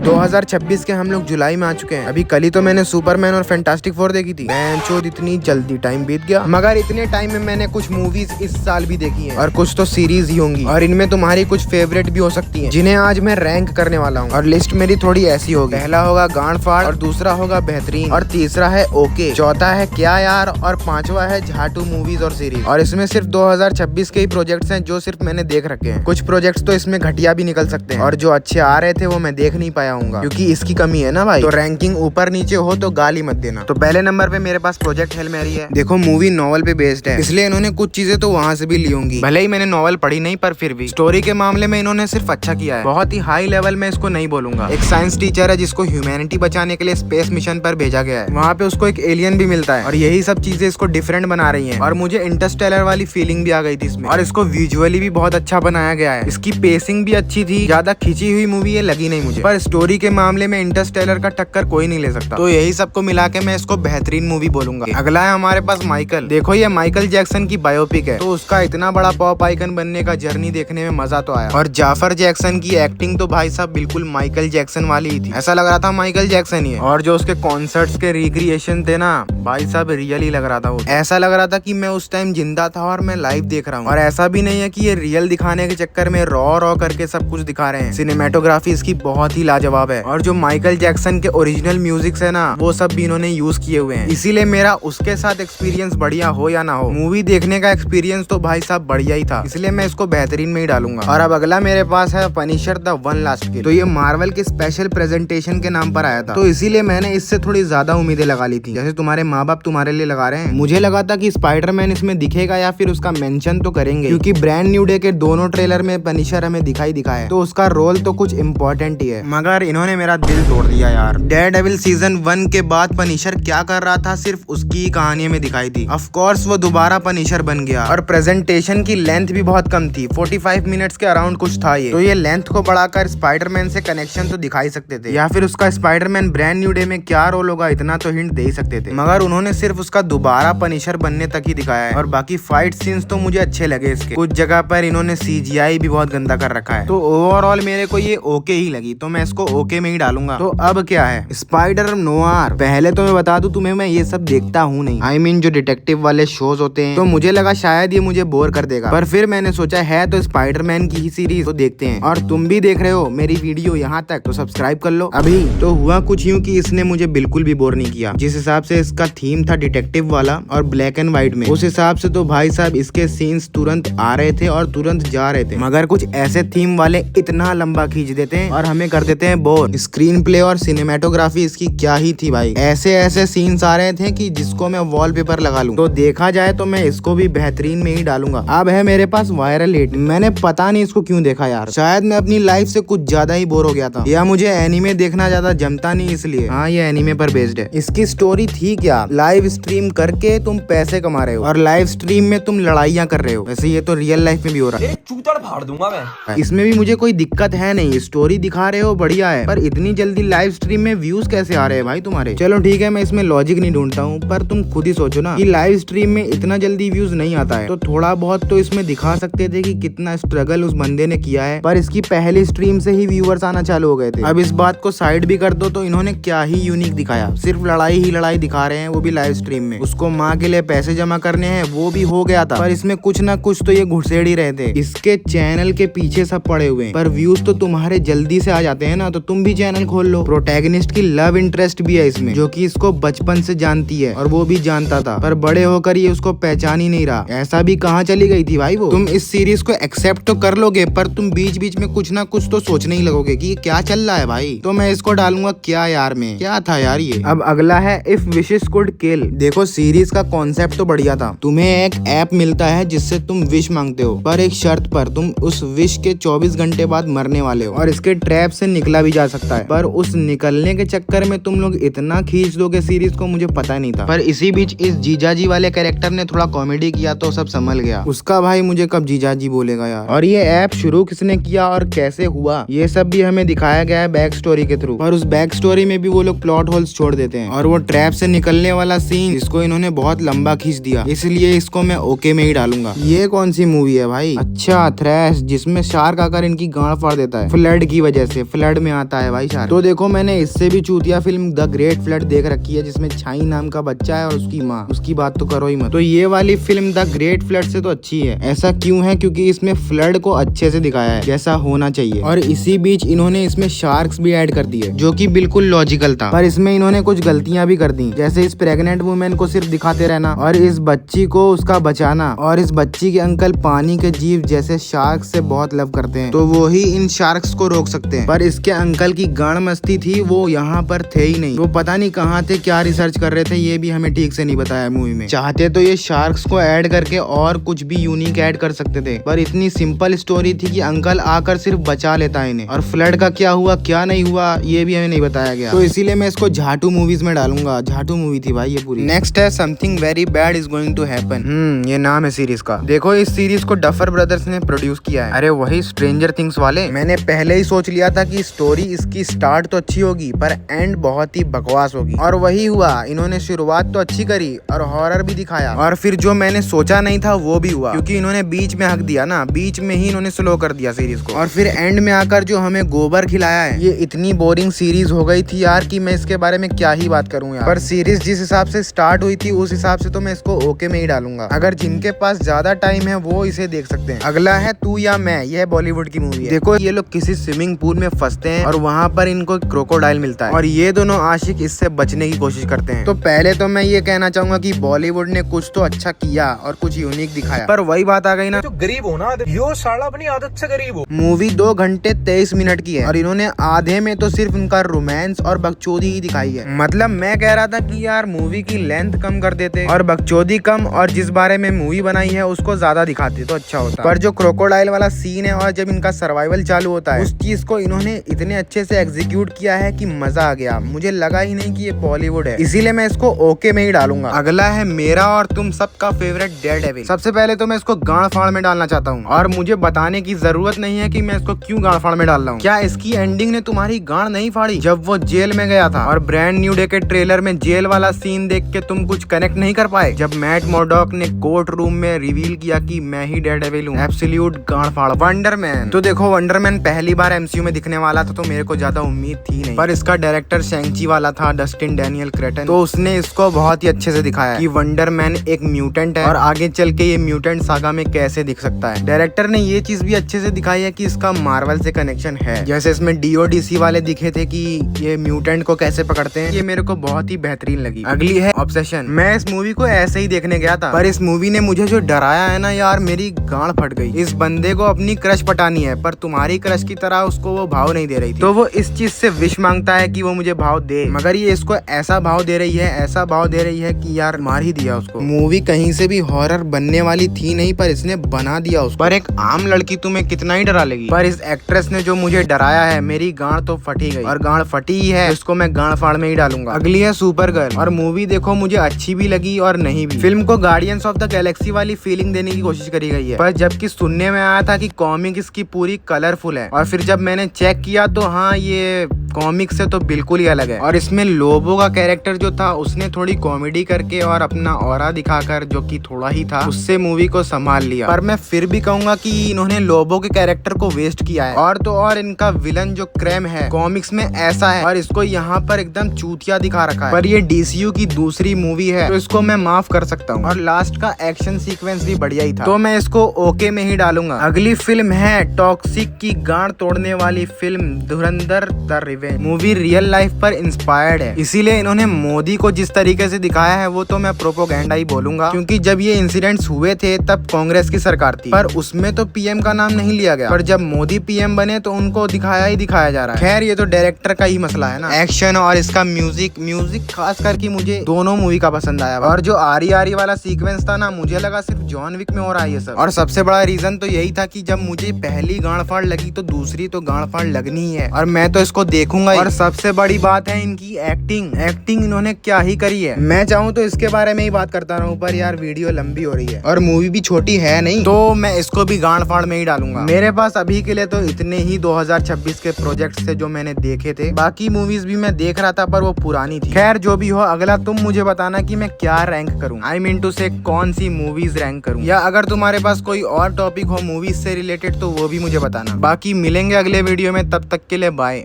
2026 के हम लोग जुलाई में आ चुके हैं। अभी कल ही तो मैंने सुपरमैन और फैंटास्टिक फोर देखी थी। चोद इतनी जल्दी टाइम बीत गया। मगर इतने टाइम में मैंने कुछ मूवीज इस साल भी देखी हैं और कुछ तो सीरीज ही होंगी और इनमें तुम्हारी कुछ फेवरेट भी हो सकती हैं, जिन्हें आज मैं रैंक करने वाला हूँ। और लिस्ट मेरी थोड़ी ऐसी होगी, पहला होगा गांड फाड़ और दूसरा होगा बेहतरीन और तीसरा है ओके, चौथा है क्या यार और पांचवा है झाटू मूवीज और सीरीज। और इसमें सिर्फ 2026 के ही प्रोजेक्ट्स हैं जो सिर्फ मैंने देख रखे हैं। कुछ प्रोजेक्ट्स तो इसमें घटिया भी निकल सकते हैं और जो अच्छे आ रहे थे वो मैं देख नहीं पाया हूँ, क्योंकि इसकी कमी है ना भाई। तो रैंकिंग ऊपर नीचे हो तो गाली मत देना। तो पहले नंबर पे मेरे पास प्रोजेक्ट हेल मैरी है। देखो मूवी नॉवल पे बेस्ड है, इसलिए इन्होंने कुछ चीजें तो वहाँ से भी ली होंगी। भले ही मैंने नॉवल पढ़ी नहीं, पर फिर भी स्टोरी के मामले में इन्होंने सिर्फ अच्छा किया है। बहुत ही हाई लेवल में इसको नहीं बोलूंगा। एक साइंस टीचर है जिसको ह्यूमैनिटी बचाने के लिए स्पेस मिशन पर भेजा गया है। वहाँ पे उसको एक एलियन भी मिलता है और यही सब चीजें इसको डिफरेंट बना रही है। और मुझे इंटरस्टेलर वाली फीलिंग भी आ गई थी इसमें। और इसको विजुअली भी बहुत अच्छा बनाया गया है। इसकी पेसिंग भी अच्छी थी, ज्यादा खिंची हुई मूवी ये लगी नहीं मुझे। पर स्टोरी के मामले में इंटरस्टेलर का टक्कर कोई नहीं ले सकता। तो यही सबको मिला के मैं इसको बेहतरीन मूवी बोलूंगा। अगला है हमारे पास माइकल। देखो ये माइकल जैक्सन की बायोपिक है, तो उसका इतना बड़ा पॉप आइकन बनने का जर्नी देखने में मजा तो आया। और जाफर जैक्सन की एक्टिंग तो भाई साहब बिल्कुल माइकल जैक्सन वाली ही थी। ऐसा लग रहा था माइकल जैक्सन ही है। और जो उसके कॉन्सर्ट्स के रिक्रिएशन थे ना भाई साहब, रियल ही लग रहा था वो। ऐसा लग रहा था कि मैं उस टाइम जिंदा था और मैं लाइव देख रहा हूँ। और ऐसा भी नहीं है कि ये रियल दिखाने के चक्कर में रॉ करके सब कुछ दिखा रहे हैं। सिनेमेटोग्राफी इसकी बहुत ही लाजवाब है। और जो माइकल जैक्सन के ओरिजिनल म्यूजिक है ना, वो सब भी इन्होंने यूज किए हुए हैं। इसीलिए मेरा उसके साथ एक्सपीरियंस बढ़िया हो या ना हो, मूवी देखने का एक्सपीरियंस तो भाई साहब बढ़िया ही था। इसलिए मैं इसको बेहतरीन में ही डालूंगा। और अब अगला मेरे पास है पनिशर द वन लास्ट किल। तो ये मार्वल के स्पेशल प्रेजेंटेशन के नाम पर आया था, तो इसीलिए मैंने इससे थोड़ी ज्यादा उम्मीदें लगा ली थी, जैसे तुम्हारे माँ बाप तुम्हारे लिए लगा रहे हैं। मुझे लगा था कि स्पाइडरमैन इसमें दिखेगा या फिर उसका मेंशन तो करेंगे, क्योंकि ब्रांड न्यू डे के दोनों ट्रेलर में पनिशर हमें दिखाई है, तो उसका रोल तो कुछ इम्पोर्टेंट ही है। मगर इन्होंने मेरा दिल तोड़ दिया यार। डेयरडेविल सीजन 1 के बाद पनिशर क्या कर रहा था सिर्फ उसकी कहानी में दिखाई थी। ऑफ कोर्स वो दोबारा पनिशर बन गया। और प्रेजेंटेशन की लेंथ भी बहुत कम थी, 45 मिनट्स के अराउंड कुछ था ये। तो ये लेंथ को बढ़ाकर स्पाइडरमैन से कनेक्शन तो दिखा ही सकते थे, या फिर उसका स्पाइडरमैन ब्रांड न्यू डे में क्या रोल होगा इतना तो हिंट दे ही सकते थे। मगर उन्होंने सिर्फ उसका दोबारा पनिशर बनने तक ही दिखाया है। और बाकी फाइट सीन्स तो मुझे अच्छे लगे इसके। कुछ जगह पर इन्होंने CGI भी बहुत गंदा कर रखा है। तो ओवरऑल मेरे को ये ओके ही लगी, तो मैं इसको ओके में ही डालूंगा। तो अब क्या है, स्पाइडर नोआर। पहले तो मैं बता दूं तुम्हें, मैं ये सब देखता हूँ नहीं। I mean, जो डिटेक्टिव वाले शोज होते हैं, तो मुझे लगा शायद ये मुझे बोर कर देगा। पर फिर मैंने सोचा है तो स्पाइडरमैन की ही सीरीज तो देखते हैं। और तुम भी देख रहे हो मेरी वीडियो यहाँ तक, तो सब्सक्राइब कर लो अभी। तो हुआ कुछ यूं कि इसने मुझे बिल्कुल भी बोर नहीं किया। जिस हिसाब से इसका थीम था डिटेक्टिव वाला और ब्लैक एंड व्हाइट में, उस हिसाब से तो भाई साहब इसके सीन्स तुरंत आ रहे थे और तुरंत जा रहे थे। मगर कुछ ऐसे थीम वाले इतना लंबा खींच देते हैं और हमें कर देते हैं बोर। स्क्रीन प्ले और सिनेमेटोग्राफी इसकी क्या ही थी भाई। ऐसे ऐसे सीन्स आ रहे थे कि जिसको मैं वॉलपेपर लगा लूं। तो देखा जाए तो मैं इसको भी बेहतरीन में ही डालूंगा। अब है मेरे पास वायरल हिट। मैंने पता नहीं इसको क्यों देखा यार, शायद मैं अपनी लाइफ से कुछ ज्यादा ही बोर हो गया था, या मुझे एनीमे देखना ज्यादा जमता नहीं इसलिए। हाँ, ये एनीमे पर बेस्ड है। इसकी स्टोरी थी क्या, लाइव स्ट्रीम करके तुम पैसे कमा रहे हो और लाइव स्ट्रीम में तुम लड़ाइयाँ कर रहे हो। वैसे ये तो रियल लाइफ में भी हो रहा है। चूतड़ फाड़ दूंगा मैं। इसमें भी मुझे कोई दिक्कत है नहीं, स्टोरी दिखा रहे हो बढ़िया है, पर इतनी जल्दी लाइव स्ट्रीम में व्यूज कैसे आ रहे हैं भाई तुम्हारे। चलो ठीक है, मैं इसमें लॉजिक नहीं ढूंढता हूँ, पर तुम खुद ही सोचो ना कि लाइव स्ट्रीम में इतना जल्दी व्यूज नहीं आता है, तो थोड़ा बहुत तो इसमें दिखा सकते थे कि कितना स्ट्रगल उस बंदे ने किया है। पर इसकी पहली स्ट्रीम से ही व्यूअर्स आना चालू हो गए थे। अब इस बात को साइड भी कर दो तो इन्होंने क्या ही यूनिक दिखाया, सिर्फ लड़ाई ही लड़ाई दिखा रहे हैं, वो भी लाइव स्ट्रीम में। उसको माँ के लिए पैसे जमा करने हैं, वो भी हो गया था, पर इसमें कुछ ना कुछ तो ये घुसेड़ ही रहे थे। इसके चैनल के पीछे सब पड़े हुए हैं, पर व्यूज तो तुम्हारे जल्दी से आ जाते हैं ना, तो तुम भी चैनल खोल लो। प्रोटैगनिस्ट की लव इंटरेस्ट भी है इसमें, जो कि इसको बचपन से जानती है और वो भी जानता था, पर बड़े होकर ये उसको पहचान ही नहीं रहा। ऐसा भी कहाँ चली गई थी भाई वो। तुम इस सीरीज को एक्सेप्ट तो कर लोगे, पर तुम बीच बीच में कुछ ना कुछ तो सोचने ही लगोगे कि क्या चल रहा है भाई। तो मैं इसको डालूंगा क्या यार में, क्या था यार ये। अब अगला है इफ विशेस कुड किल। देखो सीरीज का कॉन्सेप्ट तो बढ़िया था। तुम्हें एक ऐप मिलता है जिससे तुम विश मांगते हो, पर एक शर्त पर, तुम उस विश के 24 घंटे बाद मरने वाले हो और इसके ट्रैप से निकला भी जा सकता है। पर उस निकलने के चक्कर में तुम लोग इतना खींच दोगे सीरीज को, मुझे पता नहीं था। पर इसी बीच इस जीजाजी वाले कैरेक्टर ने थोड़ा कॉमेडी किया तो सब संभल गया। उसका भाई मुझे कब जीजाजी बोलेगा यार। और ये ऐप शुरू किसने किया और कैसे हुआ, ये सब भी हमें दिखाया गया है बैक स्टोरी के थ्रू। और उस बैक स्टोरी में भी वो लोग प्लॉट होल्स छोड़ देते हैं। और वो ट्रैप से निकलने वाला सीन, इसको इन्होंने बहुत लंबा खींच दिया, इसलिए इसको मैं ओके में ही डालूंगा। ये कौन सी मूवी है भाई? अच्छा, थ्रैश, जिसमें शार्क आकर इनकी गांड फाड़ देता है फ्लड की वजह से। फ्लड में आता है भाई शार्क। तो देखो मैंने इससे भी चूतिया फिल्म द ग्रेट फ्लड देख रखी है, जिसमें छाई नाम का बच्चा है और उसकी माँ, उसकी बात तो करो ही मत। तो ये वाली फिल्म द ग्रेट फ्लड से तो अच्छी है। ऐसा क्यों है? क्योंकि इसमें फ्लड को अच्छे से दिखाया है जैसा होना चाहिए, और इसी बीच इन्होंने इसमें शार्क्स भी ऐड कर दिए जो कि बिल्कुल लॉजिकल था। पर इसमें इन्होंने कुछ गलतियां भी कर दी, जैसे इस प्रेग्नेंट वुमेन को सिर्फ दिखाते रहना और इस बच्ची को उसका बचाना, और इस बच्ची के अंकल पानी के जीव जैसे शार्क से बहुत लव करते हैं तो वो ही इन शार्क्स को रोक सकते हैं। पर इसके अंकल की गांड मस्ती थी, वो यहाँ पर थे ही नहीं। वो पता नहीं कहाँ थे, क्या रिसर्च कर रहे थे, ये भी हमें ठीक से नहीं बताया मूवी में। चाहते तो ये शार्क्स को ऐड करके और कुछ भी यूनिक ऐड कर सकते थे, पर इतनी सिंपल स्टोरी थी कि अंकल आकर सिर्फ बचा लेता है इन्हें, और फ्लड का क्या हुआ क्या नहीं हुआ ये भी हमें नहीं बताया गया। तो इसीलिए मैं इसको झाटू मूवीज में डालूंगा। झाटू मूवी थी भाई ये पूरी। नेक्स्ट है something very bad is going to happen. ये नाम है सीरीज का। देखो इस सीरीज को डफर ब्रदर्स ने प्रोड्यूस किया है। अरे वही स्ट्रेंजर थिंग्स वाले। मैंने पहले ही सोच लिया था कि स्टोरी इसकी स्टार्ट तो अच्छी होगी पर एंड बहुत ही बकवास होगी, और वही हुआ। इन्होंने शुरुआत तो अच्छी करी और हॉरर भी दिखाया, और फिर जो मैंने सोचा नहीं था वो भी हुआ, क्योंकि इन्होंने बीच में हक दिया ना, बीच में ही इन्होंने स्लो कर दिया सीरीज को। और फिर एंड में आकर जो हमें गोबर खिलाया है, ये इतनी बोरिंग सीरीज हो गई थी यार कि मैं इसके बारे में क्या ही बात करूं यार। पर सीरीज जिस हिसाब से स्टार्ट हुई थी उस हिसाब से तो मैं इसको ओके में ही डालूंगा। अगर जिनके पास ज्यादा टाइम है वो इसे देख सकते हैं। अगला है तू या मैं। यह बॉलीवुड की मूवी है। देखो ये लोग किसी स्विमिंग पूल में फंसते हैं और वहाँ पर इनको क्रोकोडाइल मिलता है, और ये दोनों आशिक इससे बचने की कोशिश करते हैं। तो पहले तो मैं ये कहना चाहूंगा कि बॉलीवुड ने कुछ तो अच्छा किया और कुछ यूनिक दिखाया, पर वही बात आ गई ना, जो गरीब हो ना, यो साला अपनी आदत से गरीब हो। मूवी 2 घंटे 23 मिनट की है और इन्होंने आधे में तो सिर्फ उनका रोमांस और बकचोदी ही दिखाई है। मतलब मैं कह रहा था कि यार मूवी की लेंथ कम कर देते और बकचोदी कम, और जिस बारे में मूवी बनाई है उसको ज्यादा दिखाते तो अच्छा होता। पर जो क्रोकोडाइल वाला सीन है और जब इनका सर्वाइवल चालू होता है, उस चीज को इन्होंने इतने अच्छे से एग्जीक्यूट किया है कि मजा आ गया। मुझे लगा ही नहीं कि ये बॉलीवुड है, इसीलिए मैं इसको ओके में ही डालूंगा। अगला है मेरा और तुम सबका फेवरेट डेयरडेविल। सबसे पहले तो मैं इसको गांड फाड़ में डालना चाहता हूँ, और मुझे बताने की जरूरत नहीं है कि मैं इसको क्यों गांड फाड़ में डाल रहा हूँ। क्या इसकी एंडिंग ने तुम्हारी गांड नहीं फाड़ी जब वो जेल में गया था? और ब्रांड न्यू डे के ट्रेलर में जेल वाला सीन देख के तुम कुछ कनेक्ट नहीं कर पाए जब मैट मोर्डॉक ने कोर्ट रूम में रिवील किया कि मैं ही डेयरडेविल हूँ? एब्सोल्यूट गांड फाड़। वंडरमैन। तो देखो वंडरमैन पहली बार एमसीयू में दिखने वाला था तो मेरे को ज्यादा उम्मीद थी नहीं, पर इसका डायरेक्टर शैंग-ची वाला था, डस्टिन डैनियल क्रेटन, तो उसने इसको बहुत ही अच्छे से दिखाया कि वंडरमैन एक म्यूटेंट है और आगे चल के ये म्यूटेंट सागा में कैसे दिख सकता है। डायरेक्टर ने ये चीज भी अच्छे से दिखाई है कि इसका मार्वल से कनेक्शन है, जैसे इसमें DODC वाले दिखे थे कि ये म्यूटेंट को कैसे पकड़ते हैं। ये मेरे को बहुत ही बेहतरीन लगी। अगली है ऑब्सेशन। मैं इस मूवी को ऐसे ही देखने गया था, पर इस मूवी ने मुझे जो डराया है ना यार, मेरी गांड फट गई। इस बंदे को अपनी क्रश पटानी है पर तुम्हारी क्रश की तरह उसको वो भाव नहीं दे रही थी, तो वो इस चीज से विश मांगता है कि वो मुझे भाव दे, मगर ये इसको ऐसा भाव दे रही है, ऐसा भाव दे रही है कि यार मार ही दिया उसको। मूवी कहीं से भी हॉरर बनने वाली थी नहीं, पर इसने बना दिया उसको। पर एक आम लड़की तुम्हें कितना ही डरा लेगी, पर इस एक्ट्रेस ने जो मुझे डराया है, मेरी गांड तो फटी गई, और गांड फटी ही है, इसको मैं गांड फाड़ में ही डालूंगा। अगली है सुपर गर्ल, और मूवी देखो मुझे अच्छी भी लगी और नहीं भी। फिल्म को गार्डियंस ऑफ द गैलेक्सी वाली फीलिंग देने की कोशिश करी गई है, पर जबकि सुनने में आया था कि कॉमिक इसकी पूरी कलरफुल है, और फिर जब मैंने चेक किया तो हाँ ये कॉमिक से तो बिल्कुल ही अलग है। और इसमें लोबो का कैरेक्टर जो था उसने थोड़ी कॉमेडी करके और अपना ऑरा दिखाकर, जो कि थोड़ा ही था, उससे मूवी को संभाल लिया। पर मैं फिर भी कहूंगा कि इन्होंने लोबो के कैरेक्टर को वेस्ट किया है, और तो और इनका विलन जो क्रेम है कॉमिक्स में ऐसा है और इसको यहाँ पर एकदम चूतिया दिखा रखा है। पर ये DCU की दूसरी मूवी है तो इसको मैं माफ कर सकता हूँ, और लास्ट का एक्शन सीक्वेंस भी बढ़िया ही था, तो मैं इसको ओके में ही डालूंगा। अगली फिल्म है टॉक्सिक की गांड तोड़ने वाली film Dhurandhar the revenge. Movie real life पर इंस्पायर्ड है, इसीलिए इन्होंने मोदी को जिस तरीके से दिखाया है वो तो मैं प्रोपोगेंडा ही बोलूंगा, क्योंकि जब ये इंसिडेंट्स हुए थे तब कांग्रेस की सरकार थी, पर उसमें तो PM का नाम नहीं लिया गया, पर जब मोदी PM बने तो उनको दिखाया ही दिखाया जा रहा है। खैर ये तो डायरेक्टर का ही मसला है ना। एक्शन और इसका म्यूजिक खास करके मुझे दोनों मूवी का पसंद आया, और जो आरी वाला सीक्वेंस था ना, मुझे लगा सिर्फ जॉन विक में हो रहा है ये सब। और सबसे बड़ा रीजन तो यही था कि जब मुझे पहली गांड फाड़ लगी तो दूसरी तो गांड फाड़ लगनी ही है, और मैं तो इसको देखूंगा ही। और सबसे बड़ी बात है इनकी एक्टिंग इन्होंने क्या ही करी है। मैं चाहूँ तो इसके बारे में ही बात करता रहूं, पर यार वीडियो लंबी हो रही है और मूवी भी छोटी है नहीं, तो मैं इसको भी गांड फाड़ में ही डालूंगा। मेरे पास अभी के लिए तो इतने ही 2026 के प्रोजेक्ट थे जो मैंने देखे थे, बाकी मूवीज भी मैं देख रहा था पर वो पुरानी थी। खैर जो भी हो, अगला तुम मुझे बताना कि मैं क्या रैंक करूँ, आई मीन टू से कौन सी मूवीज रैंक करूँ, या अगर तुम्हारे पास कोई और टॉपिक हो मूवीज से रिलेटेड तो वो भी मुझे बताना। बाकी मिलेंगे अगले वीडियो में, तब तक के लिए बाय।